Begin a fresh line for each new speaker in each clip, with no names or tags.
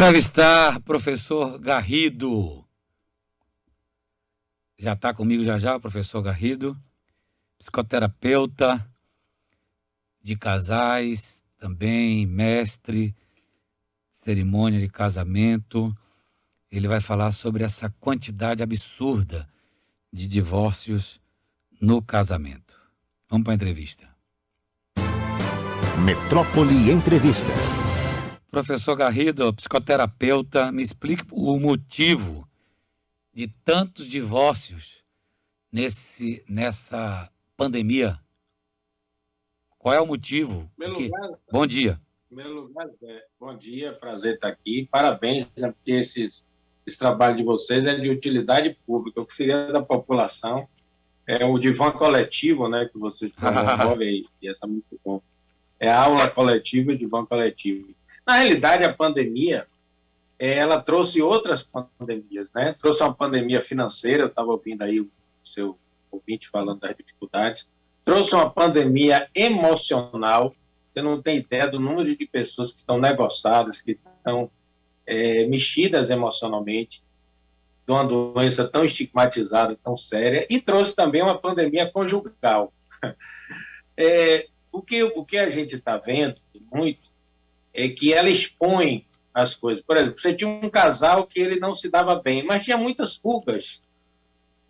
entrevistar professor Garrido. Já está comigo já, o professor Garrido, psicoterapeuta de casais, também mestre, cerimônia de casamento. Ele vai falar sobre essa quantidade absurda de divórcios no casamento. Vamos para a entrevista.
Metrópole Entrevista.
Professor Garrido, psicoterapeuta, me explique o motivo de tantos divórcios nessa pandemia. Qual é o motivo? Bom dia.
Em primeiro lugar, bom dia, prazer estar aqui. Parabéns, porque esse trabalho de vocês é de utilidade pública, o que seria da população. É o divã coletivo, né, que vocês promovem, e essa é muito bom. É a aula coletiva e divã coletivo. Na realidade, a pandemia, ela trouxe outras pandemias, né? Trouxe uma pandemia financeira, eu estava ouvindo aí o seu ouvinte falando das dificuldades. Trouxe uma pandemia emocional. Você não tem ideia do número de pessoas que estão negociadas, que estão mexidas emocionalmente, de uma doença tão estigmatizada, tão séria, e trouxe também uma pandemia conjugal. O que a gente está vendo muito é que ela expõe as coisas. Por exemplo, você tinha um casal que ele não se dava bem, mas tinha muitas fugas.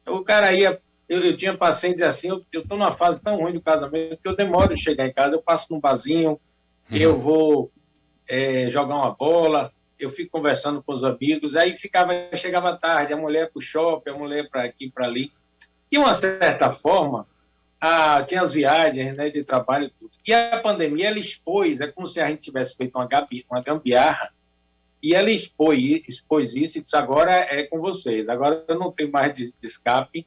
O cara ia... Eu tinha pacientes assim, eu estou numa fase tão ruim do casamento que eu demoro de chegar em casa, eu passo num barzinho, eu vou jogar uma bola, eu fico conversando com os amigos, aí chegava tarde, a mulher para o shopping, a mulher para aqui, para ali. De uma certa forma, tinha as viagens, né, de trabalho e tudo. E a pandemia, ela expôs, é como se a gente tivesse feito uma gambiarra, e ela expôs isso e disse, agora é com vocês, agora eu não tenho mais de escape,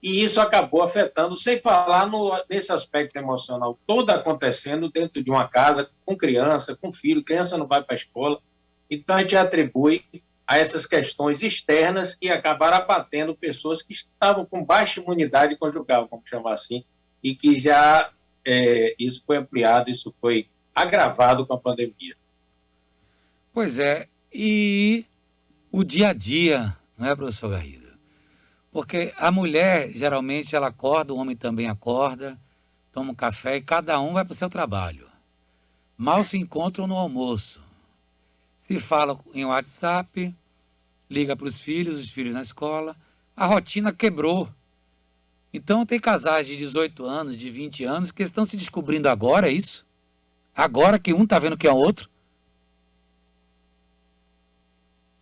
e isso acabou afetando, sem falar nesse aspecto emocional todo acontecendo dentro de uma casa, com criança, com filho, criança não vai para a escola, então a gente atribui a essas questões externas que acabaram abatendo pessoas que estavam com baixa imunidade conjugal, vamos chamar assim, e que já isso foi ampliado, isso foi agravado com a pandemia.
Pois é, e o dia a dia, não é, professor Garrido? Porque a mulher, geralmente, ela acorda, o homem também acorda, toma um café e cada um vai para o seu trabalho. Mal se encontram no almoço. Se fala em WhatsApp, liga para os filhos na escola, a rotina quebrou. Então tem casais de 18 anos, de 20 anos, que estão se descobrindo agora, é isso? Agora que um está vendo que é o outro?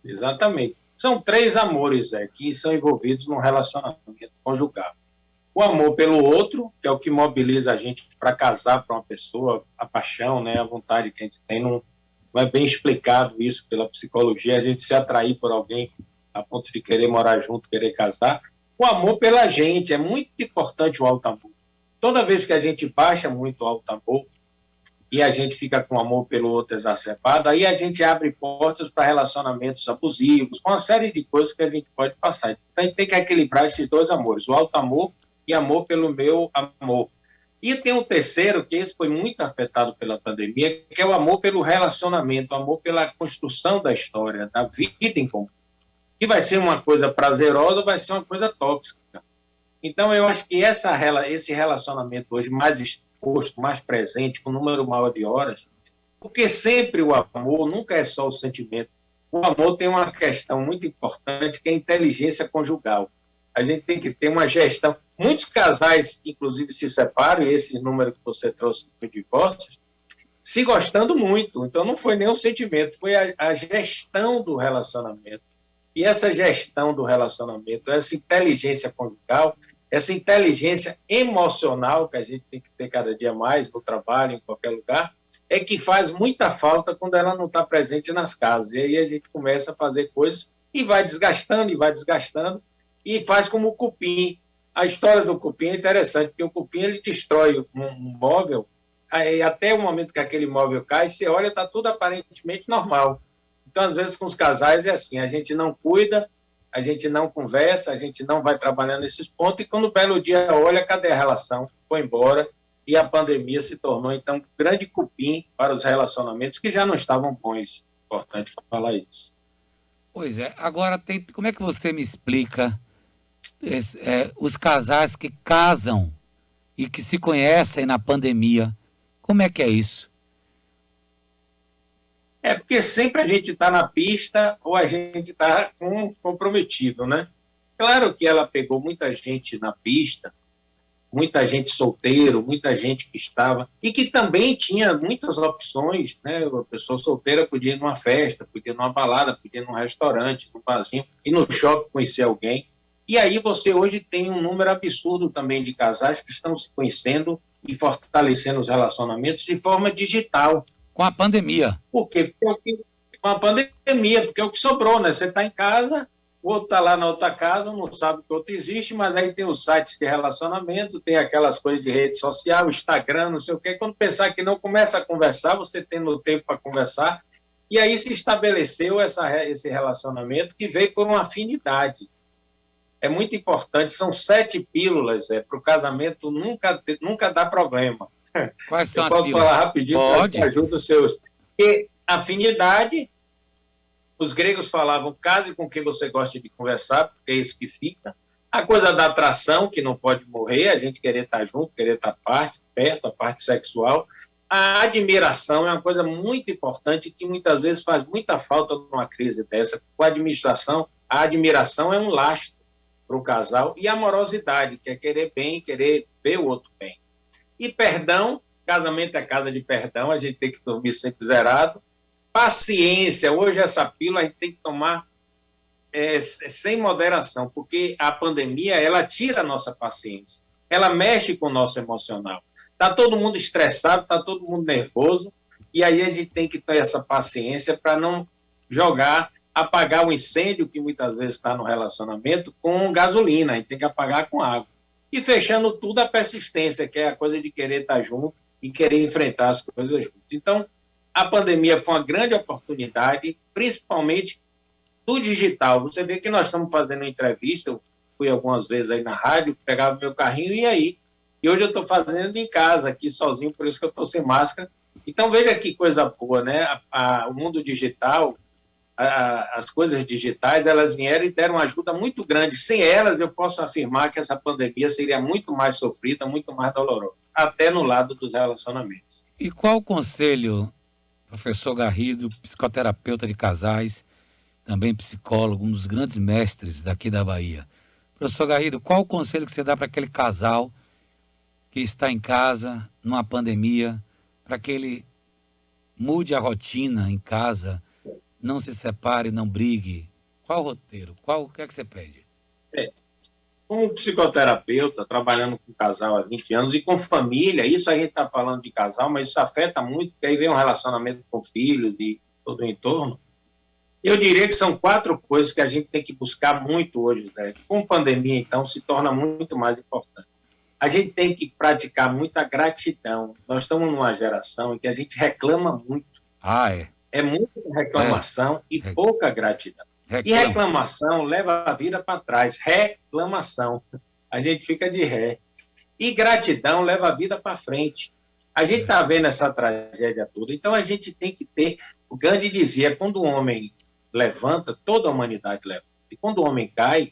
Exatamente. São 3 amores que são envolvidos num relacionamento conjugal. O amor pelo outro, que é o que mobiliza a gente para casar para uma pessoa, a paixão, né, a vontade que a gente tem, não é bem explicado isso pela psicologia, a gente se atrair por alguém a ponto de querer morar junto, querer casar. O amor pela gente, é muito importante o alto amor. Toda vez que a gente baixa muito o alto amor e a gente fica com amor pelo outro exacerbado, aí a gente abre portas para relacionamentos abusivos, com uma série de coisas que a gente pode passar. Então a gente tem que equilibrar esses 2 amores, o alto amor e amor pelo meu amor. E tem um terceiro, que esse foi muito afetado pela pandemia, que é o amor pelo relacionamento, o amor pela construção da história, da vida em comum. Que vai ser uma coisa prazerosa ou vai ser uma coisa tóxica. Então, eu acho que esse relacionamento hoje mais exposto, mais presente, com um número maior de horas, porque sempre o amor nunca é só o sentimento. O amor tem uma questão muito importante, que é a inteligência conjugal. A gente tem que ter uma gestão. Muitos casais, inclusive, se separam, e esse número que você trouxe de divórcios, se gostando muito. Então, não foi nem o sentimento, foi a gestão do relacionamento. E essa gestão do relacionamento, essa inteligência conjugal, essa inteligência emocional que a gente tem que ter cada dia mais no trabalho, em qualquer lugar, é que faz muita falta quando ela não está presente nas casas. E aí a gente começa a fazer coisas e vai desgastando, e faz como o cupim. A história do cupim é interessante, porque o cupim ele destrói um móvel, aí até o momento que aquele móvel cai, você olha, está tudo aparentemente normal. Então, às vezes, com os casais é assim, a gente não cuida, a gente não conversa, a gente não vai trabalhando nesses pontos, e quando o belo dia olha, cadê a relação? Foi embora, e a pandemia se tornou, então, um grande cupim para os relacionamentos que já não estavam bons importante falar isso.
Pois é. Agora, como é que você me explica os casais que casam e que se conhecem na pandemia? Como é que é isso?
É porque sempre a gente está na pista ou a gente está comprometido, né? Claro que ela pegou muita gente na pista, muita gente solteiro, muita gente que estava, e que também tinha muitas opções, né? A pessoa solteira podia ir numa festa, podia ir numa balada, podia ir num restaurante, num barzinho, e no shopping conhecer alguém. E aí você hoje tem um número absurdo também de casais que estão se conhecendo e fortalecendo os relacionamentos de forma digital.
Com a pandemia.
Por quê? Porque com a pandemia, porque é o que sobrou, né? Você está em casa, o outro está lá na outra casa, não sabe que o outro existe, mas aí tem os sites de relacionamento, tem aquelas coisas de rede social, Instagram, não sei o quê. Quando pensar que não começa a conversar, você tendo tempo para conversar, e aí se estabeleceu esse relacionamento que veio por uma afinidade. É muito importante, são 7 pílulas para o casamento nunca dá problema.
Quais são
Eu
as
posso
pílulas?
falar rapidinho para que ajude os seus. Porque afinidade, os gregos falavam, case com quem você gosta de conversar, porque é isso que fica. A coisa da atração, que não pode morrer, a gente querer estar junto, querer estar perto, a parte sexual. A admiração é uma coisa muito importante que muitas vezes faz muita falta numa crise dessa. Com a administração, a admiração é um lastro para o casal, e a amorosidade, que é querer bem, querer ver o outro bem. E perdão, casamento é casa de perdão, a gente tem que dormir sempre zerado. Paciência, hoje essa pílula a gente tem que tomar sem moderação, porque a pandemia, ela tira a nossa paciência, ela mexe com o nosso emocional. Está todo mundo estressado, está todo mundo nervoso, e aí a gente tem que ter essa paciência para não apagar o incêndio que muitas vezes está no relacionamento com gasolina, a gente tem que apagar com água. E fechando tudo, a persistência, que é a coisa de querer estar junto e querer enfrentar as coisas junto. Então, a pandemia foi uma grande oportunidade, principalmente do digital. Você vê que nós estamos fazendo entrevista, eu fui algumas vezes aí na rádio, pegava meu carrinho e ia aí. E hoje eu estou fazendo em casa, aqui sozinho, por isso que eu estou sem máscara. Então, veja que coisa boa, né? O mundo digital, as coisas digitais, elas vieram e deram uma ajuda muito grande. Sem elas, eu posso afirmar que essa pandemia seria muito mais sofrida, muito mais dolorosa, até no lado dos relacionamentos.
E qual o conselho, professor Garrido, psicoterapeuta de casais, também psicólogo, um dos grandes mestres daqui da Bahia. Professor Garrido, qual o conselho que você dá para aquele casal que está em casa, numa pandemia, para que ele mude a rotina em casa, não se separe, não brigue? Qual o roteiro? O que é que você pede?
Como psicoterapeuta, trabalhando com casal há 20 anos e com família, isso a gente está falando de casal, mas isso afeta muito, porque aí vem um relacionamento com filhos e todo o entorno. Eu diria que são 4 coisas que a gente tem que buscar muito hoje, Zé. Com pandemia, então, se torna muito mais importante. A gente tem que praticar muita gratidão. Nós estamos numa geração em que a gente reclama muito. É muita reclamação e pouca gratidão. E reclamação leva a vida para trás. Reclamação. A gente fica de ré. E gratidão leva a vida para frente. A gente está vendo essa tragédia toda. Então, a gente tem que ter... O Gandhi dizia, quando o homem levanta, toda a humanidade levanta. E quando o homem cai,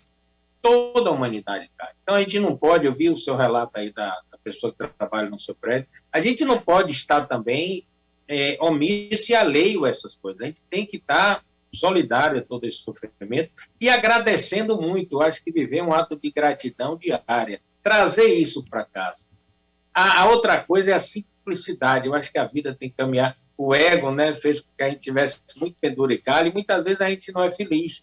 toda a humanidade cai. Então, a gente não pode... Eu vi o seu relato aí da pessoa que trabalha no seu prédio. A gente não pode estar também omisso e alheio a essas coisas. A gente tem que estar solidário a todo esse sofrimento e agradecendo muito. Eu acho que viver é um ato de gratidão diária. Trazer isso para casa. A outra coisa é a simplicidade. Eu acho que a vida tem que caminhar. O ego, né, fez com que a gente tivesse muito penduricalho e muitas vezes a gente não é feliz.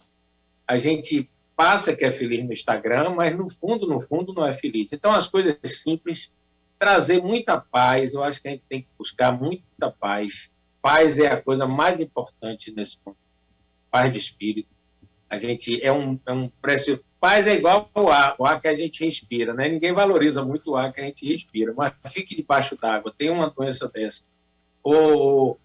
A gente passa que é feliz no Instagram, mas no fundo não é feliz. Então, as coisas simples, trazer muita paz. Eu acho que a gente tem que buscar muita paz. Paz é a coisa mais importante nesse mundo. Paz de espírito. A gente é um preço. Paz é igual ao ar que a gente respira, né? Ninguém valoriza muito o ar que a gente respira, mas fique debaixo d'água, tem uma doença dessa. Ou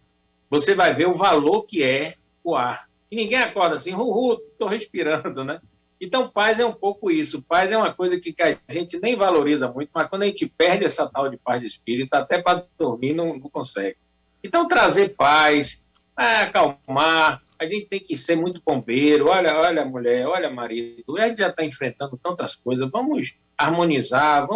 você vai ver o valor que é o ar. E ninguém acorda assim, estou respirando, né? Então, paz é um pouco isso. Paz é uma coisa que a gente nem valoriza muito, mas quando a gente perde essa tal de paz de espírito, até para dormir não consegue. Então, trazer paz, vai acalmar, a gente tem que ser muito bombeiro, olha mulher, olha marido, a gente já está enfrentando tantas coisas, vamos harmonizar,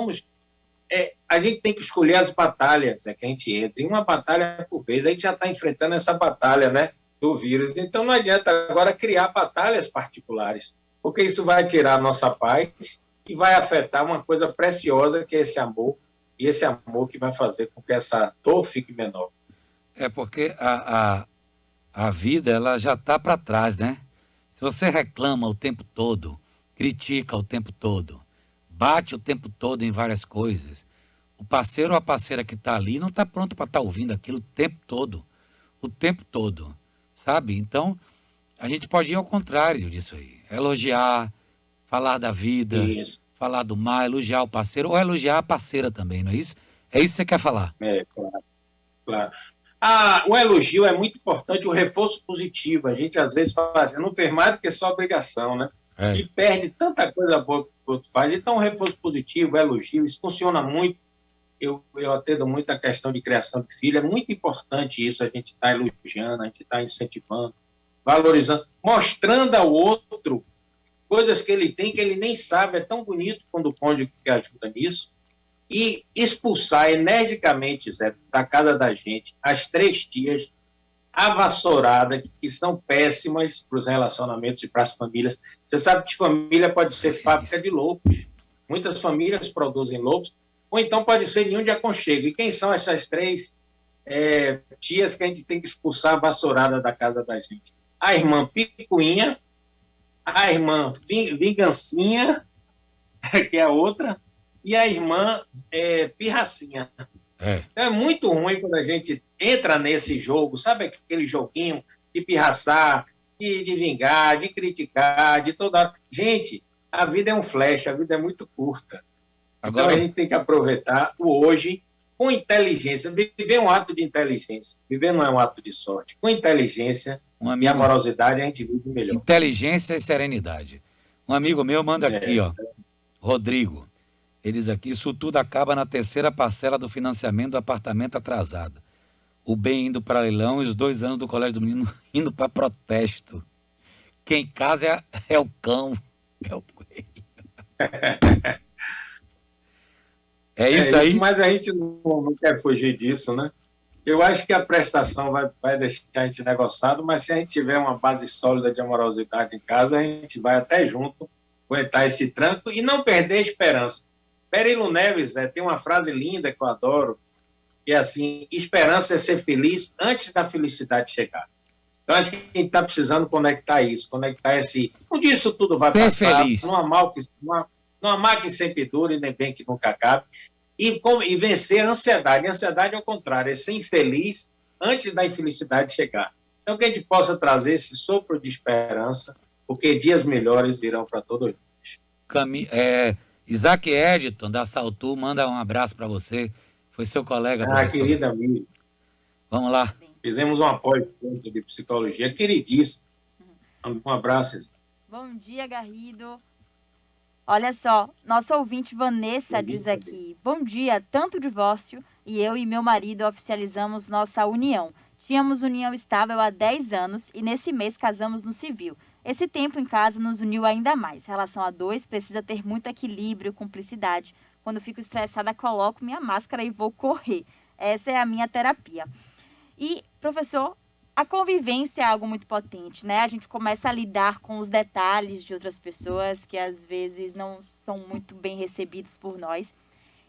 a gente tem que escolher as batalhas que a gente entra, em uma batalha por vez, a gente já está enfrentando essa batalha, né, do vírus, então não adianta agora criar batalhas particulares, porque isso vai tirar a nossa paz e vai afetar uma coisa preciosa que é esse amor, e esse amor que vai fazer com que essa dor fique menor.
É porque a vida ela já está para trás, né? Se você reclama o tempo todo, critica o tempo todo, bate o tempo todo em várias coisas, o parceiro ou a parceira que está ali não está pronto para estar ouvindo aquilo o tempo todo, sabe? Então, a gente pode ir ao contrário disso aí, elogiar, falar da vida,
Isso,
falar do mar, elogiar o parceiro ou elogiar a parceira também, não é isso? É isso que você quer falar.
claro, claro. O elogio é muito importante, o reforço positivo. A gente, às vezes, fala assim, não fez mais do que só obrigação, né?
É.
E perde tanta coisa boa que o outro faz. Então, o reforço positivo, o elogio, isso funciona muito. Eu atendo muito a questão de criação de filho. É muito importante isso, a gente está elogiando, a gente está incentivando, valorizando, mostrando ao outro coisas que ele tem que ele nem sabe. É tão bonito quando o cônjuge que ajuda nisso. E expulsar energicamente, Zé, da casa da gente, as 3 tias avassouradas, que são péssimas para os relacionamentos e para as famílias. Você sabe que família pode ser fábrica de lobos. Muitas famílias produzem lobos, ou então pode ser ninho de aconchego. E quem são essas 3 tias que a gente tem que expulsar a vassourada da casa da gente? A irmã Picuinha, a irmã Vingancinha, que é a outra, e a irmã Pirracinha.
É.
Então é muito ruim quando a gente entra nesse jogo, sabe aquele joguinho de pirraçar, de vingar, de criticar, de toda... Gente, a vida é um flash, a vida é muito curta.
Agora,
Então a gente tem que aproveitar o hoje com inteligência. Viver é um ato de inteligência. Viver não é um ato de sorte. Com inteligência e amorosidade a gente vive melhor.
Inteligência e serenidade. Um amigo meu manda aqui, ó, Rodrigo. Ele diz aqui, isso tudo acaba na 3ª parcela do financiamento do apartamento atrasado. O bem indo para leilão e os 2 anos do colégio do menino indo para protesto. Quem casa é o cão, é o coelho. É isso aí?
Mas a gente não quer fugir disso, né? Eu acho que a prestação vai deixar a gente negociado, mas se a gente tiver uma base sólida de amorosidade em casa, a gente vai até junto aguentar esse tranco e não perder a esperança. Perilo Neves tem uma frase linda que eu adoro, que é assim, esperança é ser feliz antes da felicidade chegar. Então, acho que a gente está precisando conectar isso, conectar esse... Um dia isso tudo vai passar,
feliz.
Não há mal que sempre dure, nem bem que nunca acabe, e vencer a ansiedade. A ansiedade, ao contrário, é ser infeliz antes da infelicidade chegar. Então, que a gente possa trazer esse sopro de esperança, porque dias melhores virão para todos nós.
Isaac Editon, da Saltu, manda um abraço para você. Foi seu colega, professor.
Querida amiga.
Vamos lá.
Fizemos um apoio de psicologia, queridíssimo. Um abraço.
Bom dia, Garrido. Olha só, nossa ouvinte Vanessa diz aqui, bom dia, tanto divórcio e eu e meu marido oficializamos nossa união. Tínhamos união estável há 10 anos e nesse mês casamos no civil. Esse tempo em casa nos uniu ainda mais. Relação a 2 precisa ter muito equilíbrio, cumplicidade. Quando fico estressada, coloco minha máscara e vou correr. Essa é a minha terapia. E, professor, a convivência é algo muito potente, né? A gente começa a lidar com os detalhes de outras pessoas que às vezes não são muito bem recebidos por nós.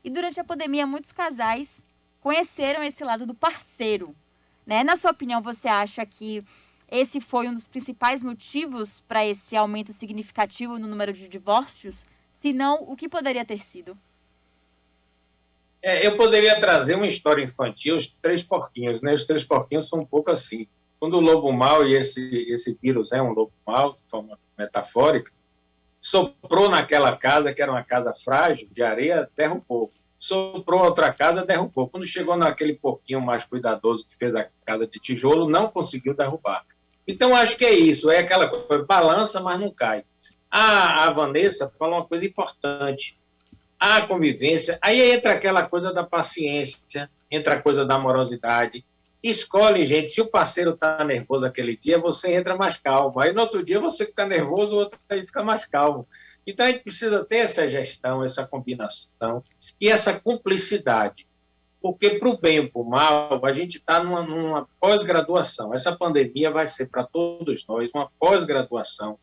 E durante a pandemia, muitos casais conheceram esse lado do parceiro, né? Na sua opinião, você acha que esse foi um dos principais motivos para esse aumento significativo no número de divórcios? Se não, o que poderia ter sido?
Eu poderia trazer uma história infantil, os 3 porquinhos, né? Os 3 porquinhos são um pouco assim. Quando o lobo mau, e esse vírus é um lobo mau, de forma metafórica, soprou naquela casa, que era uma casa frágil, de areia, derrubou. Soprou outra casa, derrubou. Quando chegou naquele porquinho mais cuidadoso que fez a casa de tijolo, não conseguiu derrubar. Então, acho que é isso, é aquela coisa, balança, mas não cai. A Vanessa falou uma coisa importante, a convivência, aí entra aquela coisa da paciência, entra a coisa da amorosidade, escolhe, gente, se o parceiro está nervoso aquele dia, você entra mais calmo. Aí no outro dia você fica nervoso, o outro aí fica mais calmo. Então a gente precisa ter essa gestão, essa combinação e essa cumplicidade. Porque para o bem ou para o mal, a gente está numa pós-graduação. Essa pandemia vai ser para todos nós uma pós-graduação.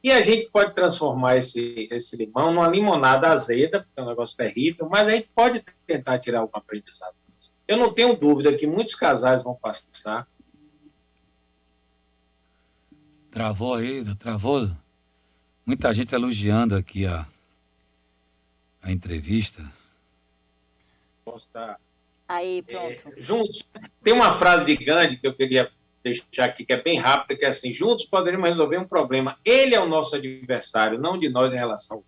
E a gente pode transformar esse limão numa limonada azeda, porque é um negócio terrível, mas a gente pode tentar tirar algum aprendizado. Eu não tenho dúvida que muitos casais vão passar.
Travou aí, travou. Muita gente elogiando aqui a entrevista.
Posso estar...
Aí, pronto.
Juntos, tem uma frase de Gandhi que eu queria deixar aqui, que é bem rápida, que é assim: juntos poderíamos resolver um problema. Ele é o nosso adversário, não de nós em relação.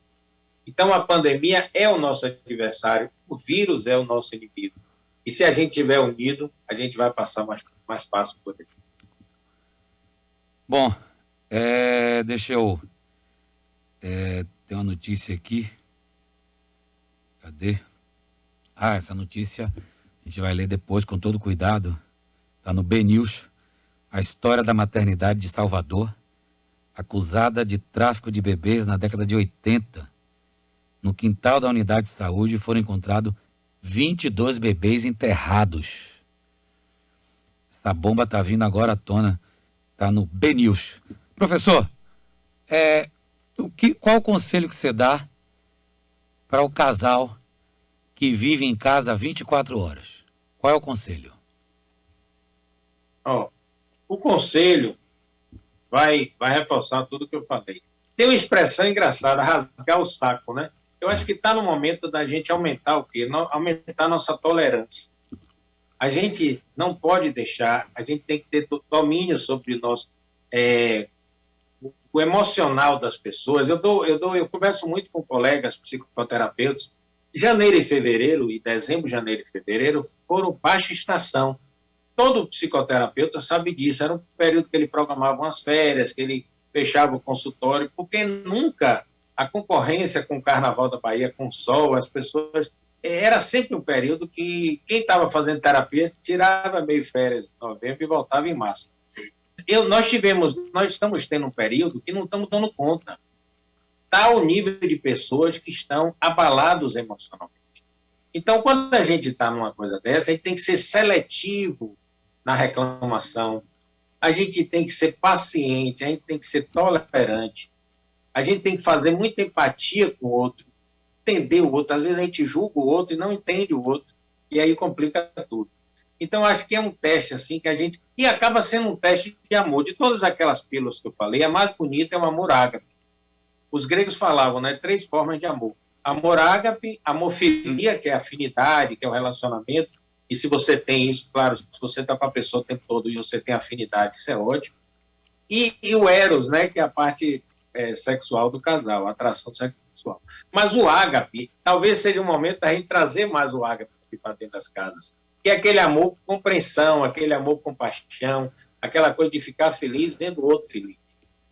Então, a pandemia é o nosso adversário, o vírus é o nosso inimigo. E se a gente estiver unido, a gente vai passar mais fácil por ele.
Bom, deixa eu... tem uma notícia aqui. Cadê? Essa notícia a gente vai ler depois com todo cuidado. Está no BNews. A história da maternidade de Salvador, acusada de tráfico de bebês na década de 80. No quintal da unidade de saúde foram encontrados 22 bebês enterrados. Essa bomba está vindo agora à tona. Está no BNews. Professor, qual o conselho que você dá para o casal que vive em casa 24 horas? Qual é o conselho?
O conselho vai reforçar tudo que eu falei. Tem uma expressão engraçada, rasgar o saco, né? Eu acho que está no momento da gente aumentar o quê? Aumentar a nossa tolerância. A gente não pode deixar, a gente tem que ter domínio sobre o emocional das pessoas. Eu converso muito com colegas psicoterapeutas. Janeiro e fevereiro, e dezembro, janeiro e fevereiro, foram baixa estação. Todo psicoterapeuta sabe disso. Era um período que ele programava umas férias, que ele fechava o consultório, porque nunca a concorrência com o Carnaval da Bahia, com o sol, as pessoas... Era sempre um período que quem estava fazendo terapia tirava meio férias em novembro e voltava em março. Nós estamos tendo um período que não estamos dando conta. Está o nível de pessoas que estão abalados emocionalmente. Então, quando a gente está numa coisa dessa, a gente tem que ser seletivo na reclamação, a gente tem que ser paciente, a gente tem que ser tolerante, a gente tem que fazer muita empatia com o outro, entender o outro. Às vezes a gente julga o outro e não entende o outro, e aí complica tudo. Então, acho que é um teste assim que a gente... E acaba sendo um teste de amor. De todas aquelas pílulas que eu falei, a mais bonita é o amor ágape. Os gregos falavam, né, 3 formas de amor. Amor ágape, amofilia, que é a afinidade, que é o relacionamento. E se você tem isso, claro, se você está com a pessoa o tempo todo e você tem afinidade, isso é ótimo. E o eros, né, que é a parte sexual do casal, a atração sexual. Mas o ágape, talvez seja um momento da gente trazer mais o ágape para dentro das casas, que é aquele amor com compreensão, aquele amor com compaixão, aquela coisa de ficar feliz vendo o outro feliz.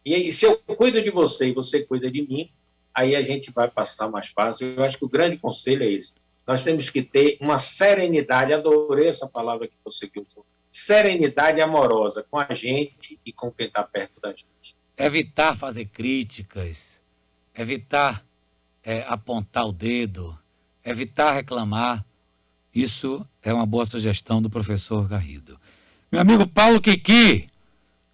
E se eu cuido de você e você cuida de mim, aí a gente vai passar mais fácil. Eu acho que o grande conselho é esse. Nós temos que ter uma serenidade, adorei essa palavra que você usou, serenidade amorosa com a gente e com quem está perto da gente.
Evitar fazer críticas, evitar apontar o dedo, evitar reclamar. Isso é uma boa sugestão do professor Garrido. Meu amigo Paulo Kiki,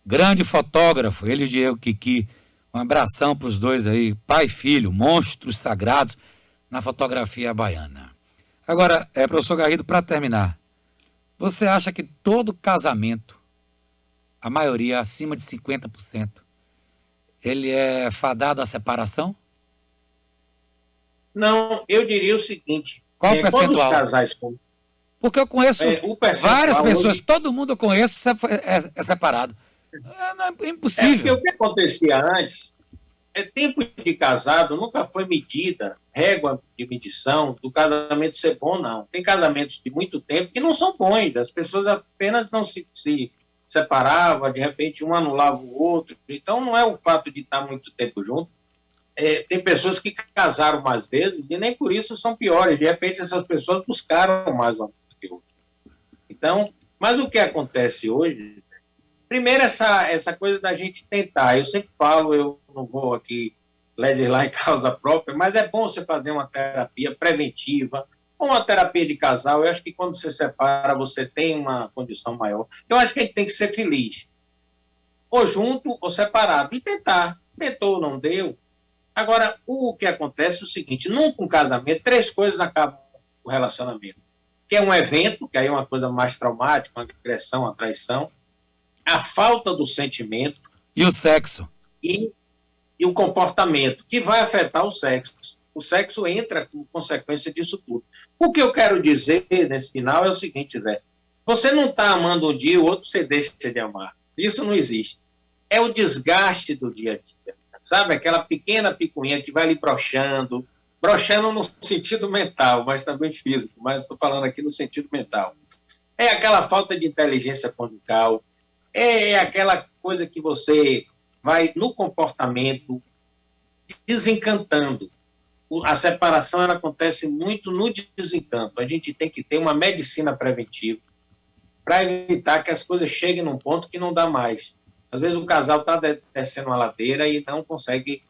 grande fotógrafo, ele e o Diego Kiki, um abração para os dois aí, pai e filho, monstros sagrados na fotografia baiana. Agora, professor Garrido, para terminar, você acha que todo casamento, a maioria, acima de 50%, ele é fadado à separação?
Não, eu diria o seguinte...
Qual o percentual?
Quando os casais...
Porque eu conheço várias pessoas, todo mundo eu conheço é separado. É impossível.
Porque o que acontecia antes, tempo de casado nunca foi medida, régua de medição do casamento ser bom, não. Tem casamentos de muito tempo que não são bons, as pessoas apenas não se separavam, de repente um anulava o outro. Então não é o fato de estar muito tempo junto. Tem pessoas que casaram mais vezes e nem por isso são piores. De repente essas pessoas buscaram mais um do que o outro. Então, Mas o que acontece hoje, primeiro essa coisa da gente tentar, eu sempre falo, eu não vou aqui legislar em causa própria, mas é bom você fazer uma terapia preventiva, ou uma terapia de casal. Eu acho que quando você separa, você tem uma condição maior. Eu acho que a gente tem que ser feliz, ou junto ou separado, e tentar. Tentou, não deu. Agora, o que acontece é o seguinte, nunca um casamento, 3 coisas acabam o relacionamento. Que é um evento, que aí é uma coisa mais traumática, uma agressão, uma traição, a falta do sentimento
E o sexo?
e o comportamento, que vai afetar o sexo. O sexo entra como consequência disso tudo. O que eu quero dizer nesse final é o seguinte, Zé, você não está amando um dia, o outro você deixa de amar. Isso não existe. É o desgaste do dia a dia. Sabe, aquela pequena picuinha que vai lhe broxando no sentido mental, mas também físico, mas estou falando aqui no sentido mental. É aquela falta de inteligência conjugal, é aquela coisa que você vai no comportamento desencantando. A separação ela acontece muito no desencanto. A gente tem que ter uma medicina preventiva para evitar que as coisas cheguem num ponto que não dá mais. Às vezes o casal está descendo uma ladeira e não consegue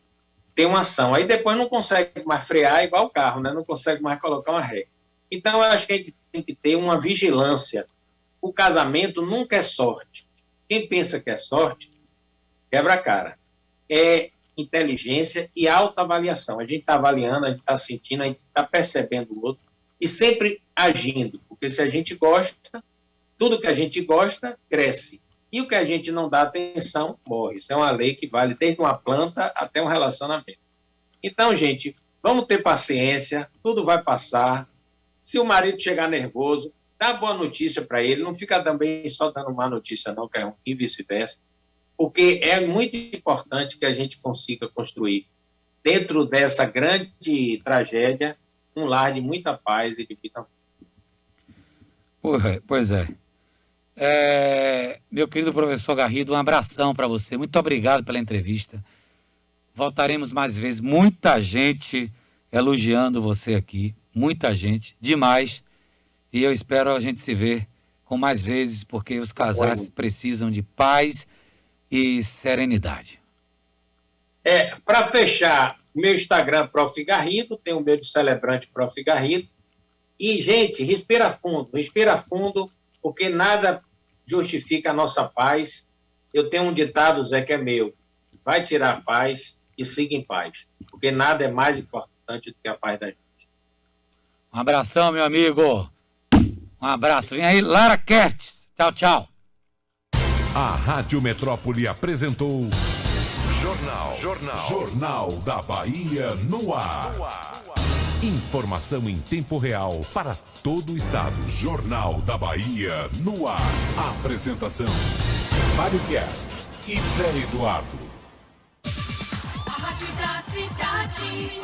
ter uma ação. Aí depois não consegue mais frear igual o carro, né? Não consegue mais colocar uma ré. Então, eu acho que a gente tem que ter uma vigilância. O casamento nunca é sorte. Quem pensa que é sorte, quebra a cara. É inteligência e autoavaliação. A gente está avaliando, a gente está sentindo, a gente está percebendo o outro e sempre agindo. Porque se a gente gosta, tudo que a gente gosta, cresce. E o que a gente não dá atenção, morre. Isso é uma lei que vale desde uma planta até um relacionamento. Então, gente, vamos ter paciência, tudo vai passar. Se o marido chegar nervoso, dá boa notícia para ele, não fica também só dando má notícia não, que é ruim, e vice-versa. Porque é muito importante que a gente consiga construir, dentro dessa grande tragédia, um lar de muita paz e de vida.
Pois é. Meu querido professor Garrido, um abração para você. Muito obrigado pela entrevista. Voltaremos mais vezes. Muita gente elogiando você aqui. Muita gente. Demais. E eu espero a gente se ver com mais vezes, porque os casais precisam de paz e serenidade.
Para fechar, meu Instagram, Prof. Garrido, tem o meu de celebrante, Prof. Garrido. E, gente, respira fundo, porque nada justifica a nossa paz. Eu tenho um ditado, Zé, que é meu. Vai tirar a paz e siga em paz, porque nada é mais importante do que a paz da gente.
Um abração, meu amigo. Um abraço. Vem aí, Lara Kertz. Tchau, tchau.
A Rádio Metrópole apresentou Jornal da Bahia no ar. Informação em tempo real para todo o estado. Jornal da Bahia no ar. Apresentação: Mário Kertz e Zé Eduardo.
A rádio da cidade,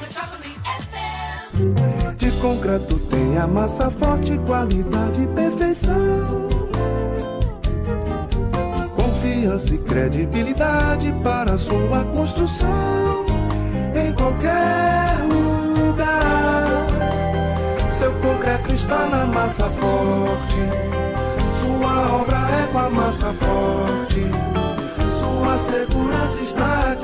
Metrópole FM.
De concreto tem a massa forte, qualidade e perfeição. Confiança e credibilidade para sua construção. Em qualquer lugar, seu concreto está na massa forte. Sua obra é com a massa forte. Sua segurança está aqui.